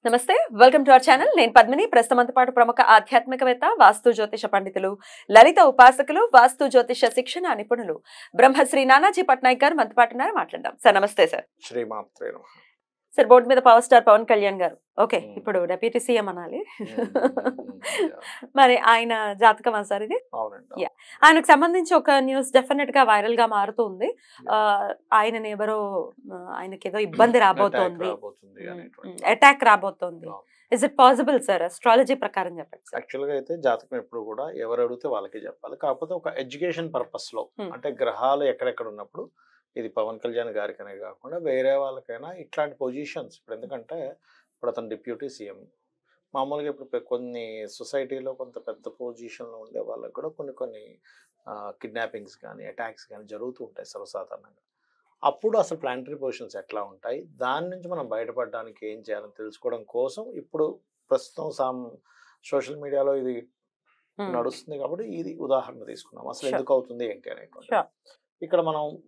నమస్తే welcome to our channel నేను పద్మిని ప్రస్తుతంతో పాటు ప్రముఖ ఆధ్యాత్మికవేత్త వాస్తు జ్యోతిష పండితులు లలిత ఉపాసకులు వాస్తు జ్యోతిష శిక్షణ నిపుణులు బ్రహ్మశ్రీ నానాజీ పట్నాయక్ గారు మనతో పాటు ఉన్నారు మాట్లాడదాం సార్ నమస్తే సార్ శ్రీమాత్రే సార్ బోర్డు మీద పవర్ స్టార్ పవన్ కళ్యాణ్ గారు ఓకే ఇప్పుడు డెప్యూటీ సీఎం అనాలి మరి ఆయన జాతకమా సార్ ఇది అవునండి ఆయనకు సంబంధించి ఒక న్యూస్ డెఫినెట్ గా వైరల్ గా మారుతుంది ఆయనని ఎవరో ఆయనకి ఏదో ఇబ్బంది రాబోతోంది అటాక్ రాబోతోంది is it possible sir astrology ప్రకారం చెప్పండి యాక్చువల్ గా అయితే జాతకం ఎప్పుడు కూడా ఎవరు అడిగితే వాళ్ళకే చెప్పాలి కాకపోతే ఒక ఎడ్యుకేషన్ పర్పస్ లో అంటే గ్రహాలు ఎక్కడెక్కడ ఉన్నప్పుడు ఇది పవన్ కళ్యాణ్ గారికనే కాకుండా వేరే వాళ్ళకైనా ఇట్లాంటి పొజిషన్స్ ఇప్పుడు ఎందుకంటే ఇప్పుడు అతను డిప్యూటీ సీఎం మామూలుగా ఇప్పుడు కొన్ని సొసైటీలో కొంత పెద్ద పొజిషన్లో ఉండే వాళ్ళకి కూడా కొన్ని కిడ్నాపింగ్స్ కానీ అటాక్స్ కానీ జరుగుతూ ఉంటాయి సర్వసాధారణంగా అప్పుడు అసలు ప్లానిటరీ పొజిషన్స్ ఎట్లా ఉంటాయి దాని నుంచి మనం బయటపడడానికి ఏం చేయాలని తెలుసుకోవడం కోసం ఇప్పుడు ప్రస్తుతం సోషల్ మీడియాలో ఇది నడుస్తుంది కాబట్టి ఇది ఉదాహరణ తీసుకున్నాం అసలు ఎందుకు అవుతుంది ఏంటి అనేటువంటి ఇక్కడ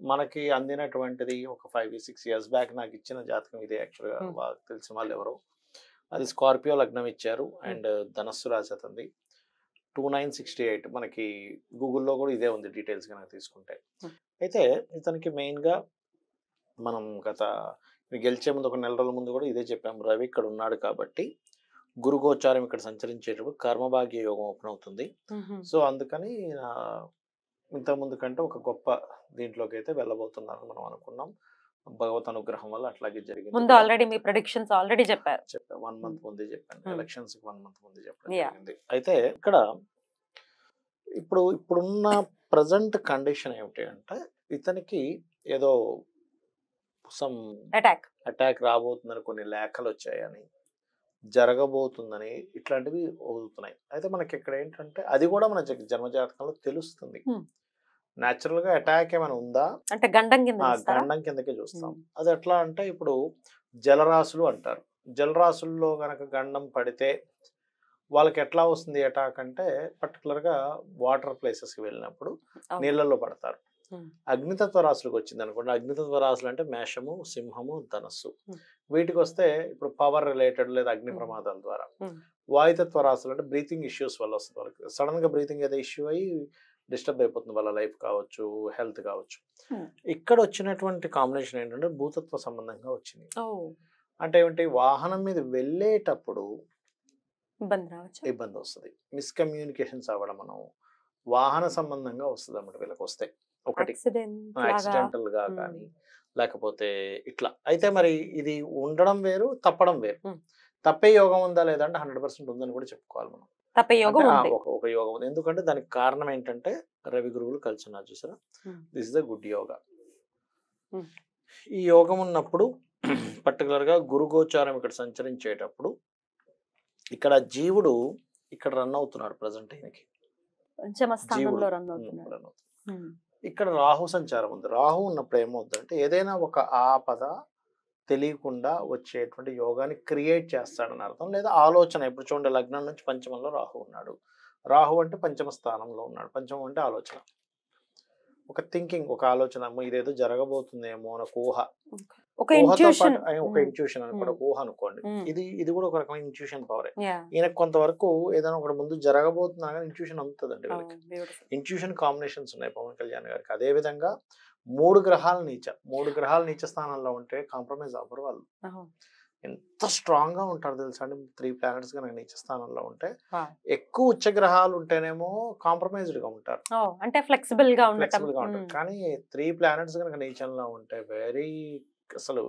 మనకి అందినటువంటిది ఒక 5-6 years బ్యాక్ నాకు ఇచ్చిన జాతకం ఇదే యాక్చువల్గా తెలిసిన వాళ్ళు ఎవరో అది స్కార్పియో లగ్నం ఇచ్చారు అండ్ ధనస్సు రాశి అతనిది 2968 మనకి గూగుల్లో కూడా ఇదే ఉంది డీటెయిల్స్ కనుక తీసుకుంటే అయితే ఇతనికి మెయిన్గా మనం గెలిచే ముందు ఒక 4 రోజుల ముందు కూడా ఇదే చెప్పాము రవి ఇక్కడ ఉన్నాడు కాబట్టి గురు గోచారం ఇక్కడ సంచరించేటప్పుడు కర్మభాగ్య యోగం ఓపెన్ అవుతుంది సో అందుకని ఇంతకుముందు కంటే ఒక గొప్ప దీంట్లోకి అయితే వెళ్ళబోతున్నారు మనం అనుకున్నాం భగవత్ అనుగ్రహం వల్ల అట్లాగే జరిగింది ముందు ఆల్రెడీ మీ ప్రెడిక్షన్స్ ఆల్రెడీ చెప్పారు 1 month ముందే చెప్పాను ఎలక్షన్స్ 1 month ముందే చెప్పడం జరిగింది అయితే ఇక్కడ ఇప్పుడున్న ప్రజెంట్ కండిషన్ ఏమిటి అంటే ఇతనికి ఏదో సమ్ అటాక్ రాబోతుందని కొన్ని లేఖలు వచ్చాయని జరగబోతుందని ఇట్లాంటివి అవుతున్నాయి అయితే మనకి ఇక్కడ ఏంటంటే అది కూడా మన జన్మజాతకంలో తెలుస్తుంది న్యాచురల్ గా అటాక్ ఏమైనా ఉందా అంటే గండం కిందకే చూస్తాం అది ఎట్లా అంటే ఇప్పుడు జలరాశులు అంటారు జలరాశుల్లో గనక గండం పడితే వాళ్ళకి ఎట్లా వస్తుంది అటాక్ అంటే పర్టికులర్ గా వాటర్ ప్లేసెస్ కి వెళ్ళినప్పుడు నీళ్ళల్లో పడతారు అగ్నితత్వ రాశులకు వచ్చింది అనుకోండి అగ్నితత్వ రాశులు అంటే మేషము సింహము ధనస్సు వీటికి వస్తే ఇప్పుడు పవర్ రిలేటెడ్ లేదా అగ్ని ప్రమాదాల ద్వారా వాయుతత్వ రాశులు అంటే బ్రీతింగ్ ఇష్యూస్ వల్ల వస్తుంది వాళ్ళకి సడన్ గా బ్రీతింగ్ ఏదో ఇష్యూ అయ్యి డిస్టర్బ్ అయిపోతుంది వాళ్ళ లైఫ్ కావచ్చు హెల్త్ కావచ్చు ఇక్కడ వచ్చినటువంటి కాంబినేషన్ ఏంటంటే భూతత్వ సంబంధంగా వచ్చింది అంటే ఏమిటి వాహనం మీద వెళ్ళేటప్పుడు ఇబ్బంది వస్తుంది మిస్కమ్యూనికేషన్స్ అవ్వడం మనం వాహన సంబంధంగా వస్తుంది అన్నమాట వీళ్ళకి వస్తే ఒకటి యాక్సిడెంటల్ గా కానీ లేకపోతే ఇట్లా అయితే మరి ఇది ఉండడం వేరు తప్పడం వేరు తప్పే యోగం ఉందా లేదా అంటే 100% ఉందని కూడా చెప్పుకోవాలి మనం ఒక యోగం ఉంది ఎందుకంటే దానికి కారణం ఏంటంటే రవి గురువులు కలిసి ఉన్నారు చూసారా this is the good yoga ఈ యోగం ఉన్నప్పుడు పర్టికులర్ గా గురు గోచారం ఇక్కడ సంచరించేటప్పుడు ఇక్కడ జీవుడు ఇక్కడ రన్ అవుతున్నాడు ప్రజెంట్ ఆయనకి ఇక్కడ రాహు సంచారం ఉంది రాహు ఉన్నప్పుడు ఏమవుతుందంటే ఏదైనా ఒక ఆపద తెలియకుండా వచ్చేటువంటి యోగాన్ని క్రియేట్ చేస్తాడని అర్థం లేదా ఆలోచన ఇప్పుడు చూడండి లగ్నం నుంచి పంచమంలో రాహు ఉన్నాడు రాహు అంటే పంచమ స్థానంలో ఉన్నాడు పంచమం అంటే ఆలోచన ఒక థింకింగ్ ఒక ఆలోచన ఇదేదో జరగబోతుందేమో అని ఒక ఇంట్యూషన్ అనుకోండి ఒక ఊహ అనుకోండి ఇది కూడా ఒక రకమైన ఇంట్యూషన్ పవర్ ఈయనకు కొంతవరకు ఏదైనా ఒకటి ముందు జరగబోతున్నా కానీ ఇంట్యూషన్ అందుతుందండి వీళ్ళకి ఇంట్యూషన్ కాంబినేషన్స్ ఉన్నాయి పవన్ కళ్యాణ్ గారికి అదే విధంగా 3 గ్రహాలు నీచ స్థానంలో ఉంటే కాంప్రమైజ్ అవ్వరు వాళ్ళు ఎంత స్ట్రాంగ్ గా ఉంటారు తెలుసా అండి 3 planets కనుక నీచ స్థానంలో ఉంటే ఎక్కువ ఉచ్చ గ్రహాలు ఉంటేనేమో కాంప్రమైజ్డ్ గా ఉంటారు అంటే ఫ్లెక్సిబుల్ గా ఉంటారు కానీ 3 planets కనుక నీచంలో ఉంటే వెరీ అసలు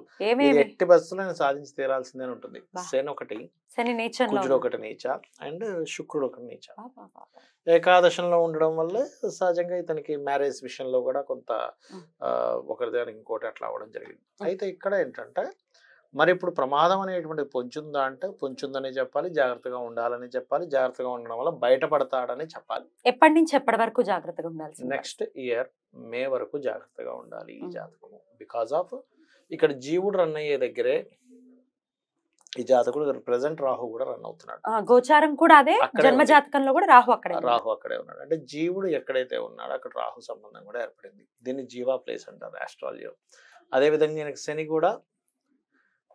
ఎట్టి బస్సులో సాధించి తీరాల్సిందే ఉంటుంది శని ఒకటి కుజుడు ఒకటి నీచ అండ్ శుక్రుడు ఒకటి నీచ ఏకాదశంలో ఉండడం వల్ల సహజంగా ఇతనికి మ్యారేజ్ విషయంలో కూడా కొంత ఒకరి దగ్గర ఇంకోటి అట్లా అవ్వడం జరిగింది అయితే ఇక్కడ ఏంటంటే మరి ఇప్పుడు ప్రమాదం అనేటువంటిది పొంచుందా అంటే పొంచుందని చెప్పాలి జాగ్రత్తగా ఉండాలని చెప్పాలి జాగ్రత్తగా ఉండడం వల్ల బయటపడతాడని చెప్పాలి ఎప్పటి నుంచి ఎప్పటి వరకు జాగ్రత్తగా ఉండాలి నెక్స్ట్ ఇయర్ మే వరకు జాగ్రత్తగా ఉండాలి ఈ జాతకము బికాస్ ఆఫ్ ఇక్కడ జీవుడు రన్ అయ్యే దగ్గరే ఈ జాతకుడు ప్రెసెంట్ రాహు కూడా రన్ అవుతున్నాడు గోచారం కూడా అదే జన్మ జాతకంలో కూడా రాహు అక్కడే ఉన్నాడు అంటే జీవుడు ఎక్కడైతే ఉన్నాడో అక్కడ రాహు సంబంధం కూడా ఏర్పడింది దీన్ని జీవా ప్లేస్ అంటారు ఆస్ట్రాలజీలో అదే విధంగా శని కూడా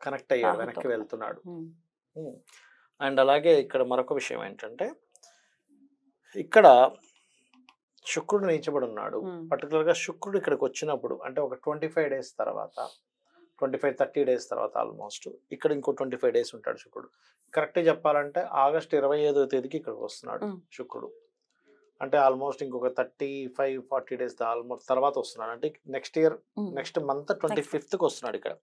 కనెక్ట్ అయ్యాడు వెనక్కి వెళ్తున్నాడు అండ్ అలాగే ఇక్కడ మరొక విషయం ఏంటంటే ఇక్కడ శుక్రుడు నీచబడి ఉన్నాడు. పర్టికులర్గా శుక్రుడు ఇక్కడికి వచ్చినప్పుడు అంటే ఒక 25 days తర్వాత 25-30 days తర్వాత ఆల్మోస్ట్ ఇక్కడ ఇంకో 25 days ఉంటాడు శుక్రుడు. కరెక్ట్గా చెప్పాలంటే ఆగస్టు 25వ తేదీకి ఇక్కడికి వస్తున్నాడు శుక్రుడు. అంటే ఆల్మోస్ట్ ఇంకొక 35-40 days ఆల్మోస్ట్ తర్వాత వస్తున్నాడు. అంటే నెక్స్ట్ మంత్ 25th వస్తున్నాడు.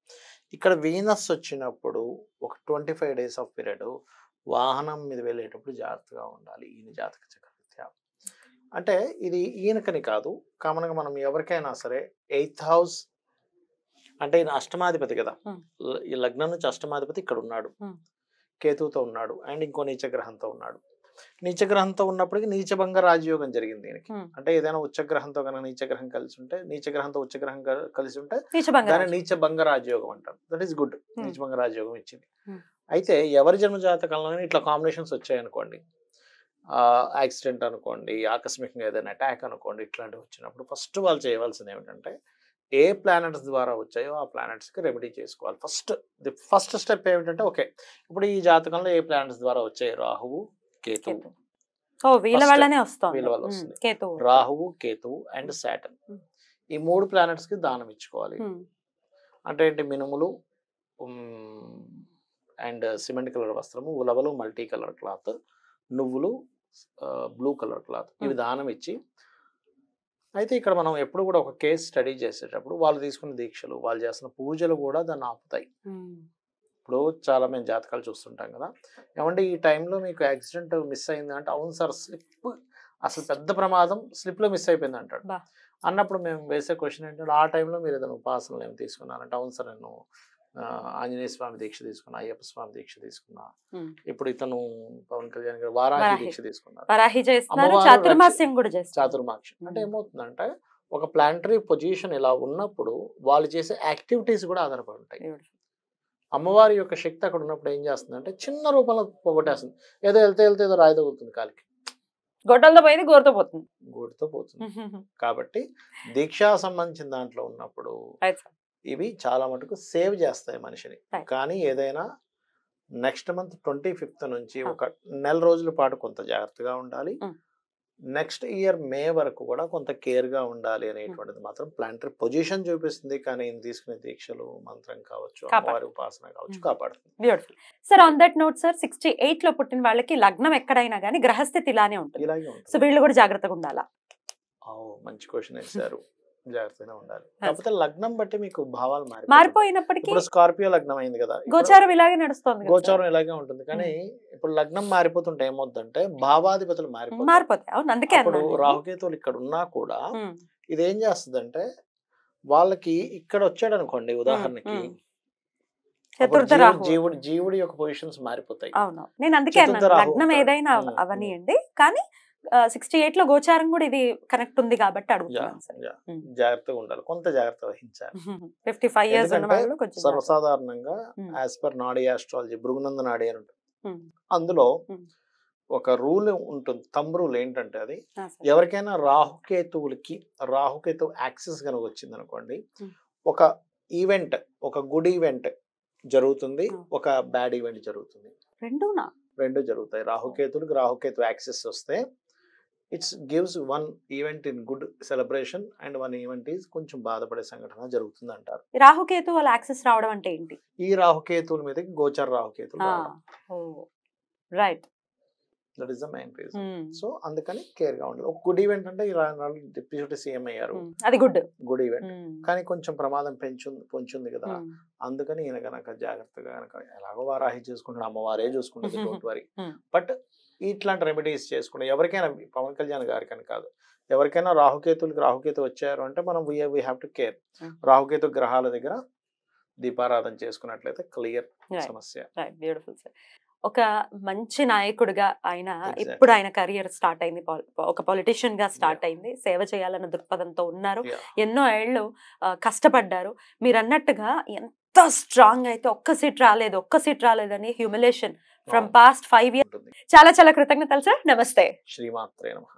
ఇక్కడ వీనస్ వచ్చినప్పుడు ఒక 25 days ఆఫ్ పీరియడ్ వాహనం మీద వెళ్ళేటప్పుడు జాగ్రత్తగా ఉండాలి ఈయన జాతక చక్రరీత్యా. అంటే ఇది ఈయనకని కాదు, కామన్గా మనం ఎవరికైనా సరే 8th house అంటే ఈయన అష్టమాధిపతి కదా, ఈ లగ్నం నుంచి అష్టమాధిపతి ఇక్కడ ఉన్నాడు, కేతువుతో ఉన్నాడు అండ్ ఇంకో నీచగ్రహంతో ఉన్నాడు. నీచగ్రహంతో ఉన్నప్పటికీ నీచభంగ రాజయోగం జరిగింది దీనికి. అంటే ఏదైనా ఉచ్చగ్రహంతో కనుక నీచగ్రహం కలిసి ఉంటే, నీచగ్రహంతో ఉచ్చగ్రహం కలిసి ఉంటే దాన్ని నీచభంగ రాజయోగం అంటారు. That is good. నీచభంగ రాజయోగం ఇచ్చింది. అయితే ఎవరి జన్మ జాతకంలో ఇట్లా కాంబినేషన్స్ వచ్చాయనుకోండి, యాక్సిడెంట్ అనుకోండి, ఆకస్మికంగా ఏదైనా అటాక్ అనుకోండి, ఇట్లాంటివి వచ్చినప్పుడు ఫస్ట్ వాళ్ళు చేయవలసింది ఏమిటంటే ఏ ప్లానెట్స్ ద్వారా వచ్చాయో ఆ ప్లానెట్స్కి రెమెడీ చేసుకోవాలి. ఫస్ట్ స్టెప్ ఏమిటంటే ఓకే ఇప్పుడు ఈ జాతకంలో ఏ ప్లానెట్స్ ద్వారా వచ్చాయి, రాహువు కేతువు, వీళ్ళ వల్లనే వస్తుంది. రాహువు కేతువు అండ్ సాటర్న్, ఈ 3 ప్లానెట్స్ కి దానం ఇచ్చుకోవాలి. అంటే ఏంటి, మినుములు అండ్ సిమెంట్ కలర్ వస్త్రము, ఉలవలు మల్టీ కలర్ క్లాత్, నువ్వులు బ్లూ కలర్ క్లాత్, ఇవి దానం ఇచ్చి. అయితే ఇక్కడ మనం ఎప్పుడు కూడా ఒక కేసు స్టడీ చేసేటప్పుడు వాళ్ళు తీసుకున్న దీక్షలు, వాళ్ళు చేస్తున్న పూజలు కూడా దాన్ని ఆపుతాయి. ఇప్పుడు చాలా మేము జాతకాలు చూస్తుంటాం కదా, ఏమంటే ఈ టైంలో మీకు యాక్సిడెంట్ మిస్ అయింది అంటే, అవును సార్ స్లిప్ అసలు పెద్ద ప్రమాదం స్లిప్లో మిస్ అయిపోయింది అంటాడు. అన్నప్పుడు మేము వేసే క్వశ్చన్ ఏంటంటే ఆ టైంలో మీరు ఏదైనా ఉపాసనలు ఏమి తీసుకున్నారంటే, అవును సార్ నేను ఆంజనేయ స్వామి దీక్ష తీసుకున్నా, అయ్యప్ప స్వామి దీక్ష తీసుకున్నా, ఇప్పుడు ఇతను పవన్ కళ్యాణ్ గారు వారాహి దీక్ష తీసుకున్నారు, చాతుర్మాక్షి. అంటే ఏమవుతుందంటే ఒక ప్లానటరీ పొజిషన్ ఇలా ఉన్నప్పుడు వాళ్ళు చేసే యాక్టివిటీస్ కూడా ఆధారపడి ఉంటాయి. అమ్మవారి యొక్క శక్తి అక్కడ ఉన్నప్పుడు ఏం చేస్తుందంటే చిన్న రూపంలో పోగొట్టేస్తుంది. ఏదో వెళ్తే ఏదో రాయి తగులుతుంది కాలికి, గొడ్డలతో పోయింది గోరుతో పోతుంది. కాబట్టి దీక్షా సంబంధించిన దాంట్లో ఉన్నప్పుడు ఇవి చాలా మటుకు సేవ్ చేస్తాయి మనిషిని. కానీ ఏదైనా నెక్స్ట్ మంత్ 25th నుంచి ఒక నెల రోజుల పాటు కొంత జాగ్రత్తగా ఉండాలి. నెక్స్ట్ ఇయర్ మే వరకు కూడా కొంత కేర్గా ఉండాలి అనేటువంటిది మాత్రం ప్లానటరీ పొజిషన్ చూపిస్తుంది. కానీ తీసుకునే దీక్షలు, మంత్రం కావచ్చు, అమ్మవారి ఉపాసన కావచ్చు, కాపాడుతుంది. Beautiful sir. On that note sir, 68 లో పుట్టిన వాళ్ళకి లగ్నం ఎక్కడైనా కానీ గ్రహస్థితి ఇలానే ఉంటుంది. సో వీళ్ళు కూడా జాగ్రత్తగా ఉండాలా? మంచి క్వశ్చన్ వేశారు. జాగ్రత్తగా ఉండాలి. కాకపోతే లగ్నం బట్టి మీకు భావాలు మారిపోయినప్పటికీ, ఇప్పుడు స్కార్పియో లగ్నం అయింది కదా, గోచారం ఇలాగే నడుస్తుంది, గోచారం ఇలాగే ఉంటుంది. కానీ ఇప్పుడు లగ్నం మారిపోతుంటే ఏమవుతుందంటే భావాధిపతులు మారిపోతాయి. అందుకే ఇప్పుడు రాహుకేతువులు ఇక్కడ ఉన్నా కూడా ఇదేం చేస్తుందంటే వాళ్ళకి ఇక్కడ వచ్చాడు అనుకోండి, ఉదాహరణకి జీవుడి యొక్క పొజిషన్స్ మారిపోతాయి. అవును, నేను అందుకే లగ్నం ఏదైనా అవనియండి, కానీ 68 లో గోచారం కూడా ఇది కనెక్ట్ ఉంది కాబట్టి అడుగుతున్నాను. జాగ్రత్తగా ఉండాలి, కొంత జాగ్రత్త వహించాలి. 55 years ఉన్న వాళ్ళు కొంచెం సర్వసాధారణంగా యాజ్ పర్ నాడీ ఆస్ట్రాలజీ, భృగునంద నాడీ అని ఉంటుంది, అందులో ఒక రూల్ ఉంటుంది, థంబ్ రూల్. ఏంటంటే అది ఎవరికైనా రాహుకేతు యాక్సెస్ కనుక వచ్చింది అనుకోండి, ఒక ఈవెంట్, ఒక గుడ్ ఈవెంట్ జరుగుతుంది, ఒక బ్యాడ్ ఈవెంట్ జరుగుతుంది, రెండు జరుగుతాయి. రాహుకేతు యాక్సెస్ వస్తే it's gives one event in good celebration and one event is కొంచెం బాధపడే సంఘటన జరుగుతుంది అంటారు. రాహుకేతు వాళ్ళ యాక్సెస్ రావడం అంటే ఏంటి? ఈ రాహుకేతువుల మీద గోచర రాహుకేతులు right, that is the main reason. So అందుకని కేర్ గా ఉండాలి. ఒక గుడ్ ఈవెంట్ అంటే డిప్యూటీ సీఎం అయ్యారు, అది గుడ్ ఈవెంట్. కానీ కొంచెం ప్రమాదం పొంచుంది కదా, అందుకని ఈయన కనుక జాగ్రత్తగా కనుక ఎలాగో వారాహి చూసుకుంటాడు, అమ్మవారే చూసుకుంటుంది, డోంట్ వరీ. బట్ ఇట్లాంటి రెమెడీస్ చేసుకుంటే ఎవరికైనా, పవన్ కళ్యాణ్ గారికని కాదు, ఎవరికైనా రాహుకేతు వచ్చారు అంటే మనం we have to care. Rahu Ketu గ్రహాల దగ్గర దీపారాధన చేసుకున్నట్లయితే క్లియర్ సమస్య. Beautiful sir. ఒక మంచి నాయకుడిగా ఆయన ఇప్పుడు ఆయన కెరియర్ స్టార్ట్ అయింది, ఒక పొలిటీషియన్ గా స్టార్ట్ అయింది, సేవ చేయాలన్న దృక్పథంతో ఉన్నారు, ఎన్నో ఏళ్ళు కష్టపడ్డారు. మీరు అన్నట్టుగా ఎంత స్ట్రాంగ్ అయితే ఒక్క సీట్ రాలేదని హ్యూమిలేషన్ ఫ్రమ్ పాస్ట్ 5 years. చాలా కృతజ్ఞతలు సార్. నమస్తే. శ్రీమాత్రే నమః.